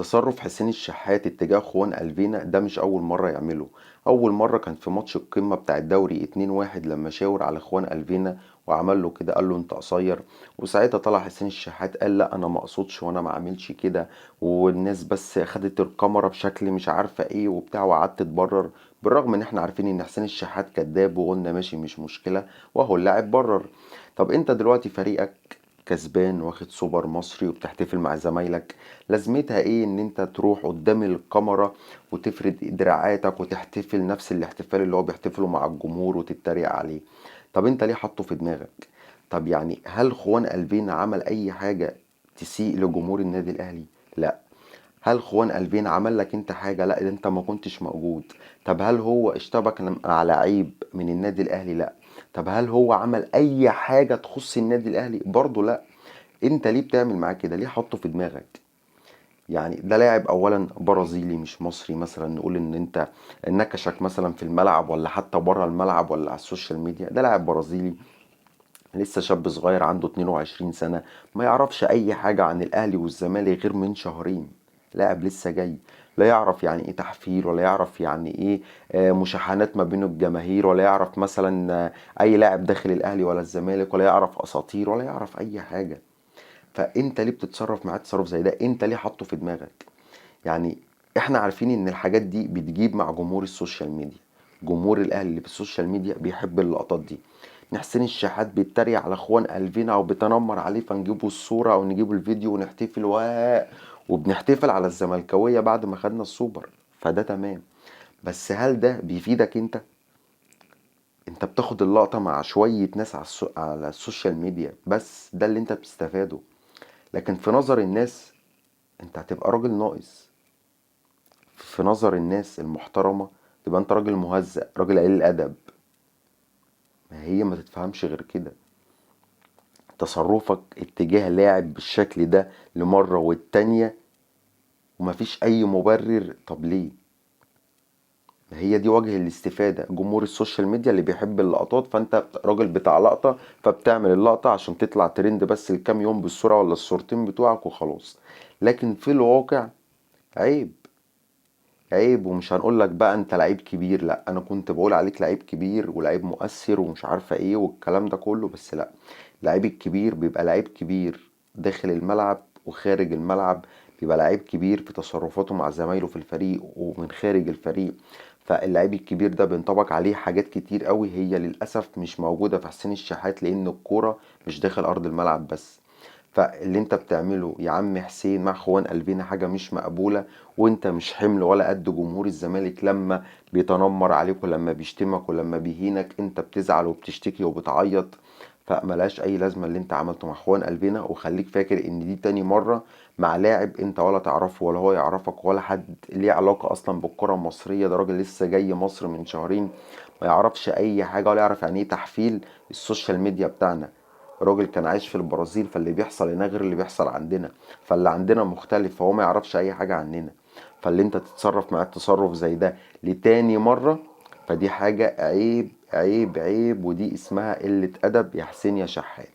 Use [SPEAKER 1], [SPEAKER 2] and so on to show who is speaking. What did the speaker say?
[SPEAKER 1] تصرف حسين الشحات اتجاه خوان ألفينا ده مش أول مرة يعمله. أول مرة كان في ماتش القمة بتاع الدوري 2-1 لما شاور على خوان ألفينا وعمل له كده، قال له انت قصير. وساعتها طلع حسين الشحات قال لا انا ما اقصدش وانا ما عاملش كده، والناس بس خدت الكاميرا بشكل مش عارفة ايه وبتاع، وقعدت تبرر. بالرغم ان احنا عارفين ان حسين الشحات كذاب وقلنا ماشي مش مشكلة، وهو اللاعب برر. طب انت دلوقتي فريقك كسبان واخد سوبر مصري وبتحتفل مع زمايلك، لازمتها ايه ان انت تروح قدام الكاميرا وتفرد دراعاتك وتحتفل نفس الاحتفال اللي هو بيحتفله مع الجمهور وتتريق عليه؟ طب انت ليه حاطه في دماغك؟ طب يعني هل خوان ألفين عمل اي حاجة تسيء لجمهور النادي الاهلي؟ لا. هل خوان ألفين عمل لك انت حاجة؟ لا، ده انت ما كنتش موجود. طب هل هو اشتبك مع لعيب من النادي الاهلي؟ لا. طب هل هو عمل اي حاجة تخص النادي الاهلي؟ برضه لا. انت ليه بتعمل معاه كده؟ ليه حاطه في دماغك؟ يعني ده لاعب اولا برازيلي مش مصري، مثلا نقول ان انت نكشك مثلا في الملعب ولا حتى بره الملعب ولا على السوشيال ميديا، ده لاعب برازيلي لسه شاب صغير عنده 22 سنة، ما يعرفش اي حاجة عن الاهلي والزمالك غير من شهرين. لاعب لسه جاي، لا يعرف يعني ايه تحفيل، ولا يعرف يعني ايه مشاحنات ما بين الجماهير، ولا يعرف مثلا اي لاعب داخل الاهلي ولا الزمالك، ولا يعرف اساطير، ولا يعرف اي حاجة. فانت ليه بتتصرف معاه تصرف زي ده؟ انت ليه حاطه في دماغك؟ يعني احنا عارفين ان الحاجات دي بتجيب مع جمهور السوشيال ميديا. جمهور الاهلي اللي في السوشيال ميديا بيحب اللقطات دي. حسين الشحات بيتريق على اخوان قلبنا او بيتنمر عليه، فنجيبه الصورة او نجيبه الفيديو ونحتفل وبنحتفل على الزملكاوية بعد ما خدنا السوبر. فده تمام. بس هل ده بيفيدك انت؟ انت بتاخد اللقطة مع شوية ناس على السوشيال ميديا، بس ده اللي انت بتستفاده. لكن في نظر الناس انت هتبقى راجل ناقص. في نظر الناس المحترمة تبقى انت راجل مهزأ، راجل قليل الادب. ما هي ما تتفهمش غير كده. تصرفك اتجاه لاعب بالشكل ده لمرة والتانية ومفيش اي مبرر، طب ليه؟ ما هي دي وجه الاستفادة، جمهور السوشيال ميديا اللي بيحب اللقطات، فانت راجل بتاع لقطة فبتعمل اللقطة عشان تطلع ترند بس الكام يوم بالصورة ولا الصورتين بتوعك وخلاص. لكن في الواقع عيب. عيب. ومش هنقول لك بقى انت لعيب كبير، لا، انا كنت بقول عليك لعيب كبير ولعيب مؤثر ومش عارفه ايه والكلام ده كله، بس لا. اللعيب الكبير بيبقى لعيب كبير داخل الملعب وخارج الملعب، بيبقى لعيب كبير في تصرفاته مع زمايله في الفريق ومن خارج الفريق. فاللعيب الكبير ده بينطبق عليه حاجات كتير قوي، هي للأسف مش موجودة في حسين الشحات لأن الكورة مش داخل أرض الملعب بس. فاللي انت بتعمله يا عم حسين مع اخوان قلبنا حاجة مش مقبولة. وانت مش حمل ولا قد جمهور الزمالك لما بيتنمر عليك ولما بيشتمك ولما بيهينك انت بتزعل وبتشتكي وبتعيط. فملهاش اي لازمة اللي انت عملته مع اخوان قلبنا، وخليك فاكر ان دي تاني مرة مع لاعب انت ولا تعرفه ولا هو يعرفك ولا حد ليه علاقة اصلا بالكرة المصرية. ده راجل لسه جاي مصر من شهرين، ما يعرفش اي حاجة ولا يعرف يعني ايه تحفيل السوشيال ميديا بتاعنا. راجل كان عايش في البرازيل، فاللي بيحصل هنا غير اللي بيحصل عندنا، فاللي عندنا مختلف، فهو ما يعرفش اي حاجة عننا. فاللي انت تتصرف معاه تصرف زي ده لتاني مرة، فدي حاجة عيب عيب عيب، ودي اسمها قلة أدب يا حسين يا شحات.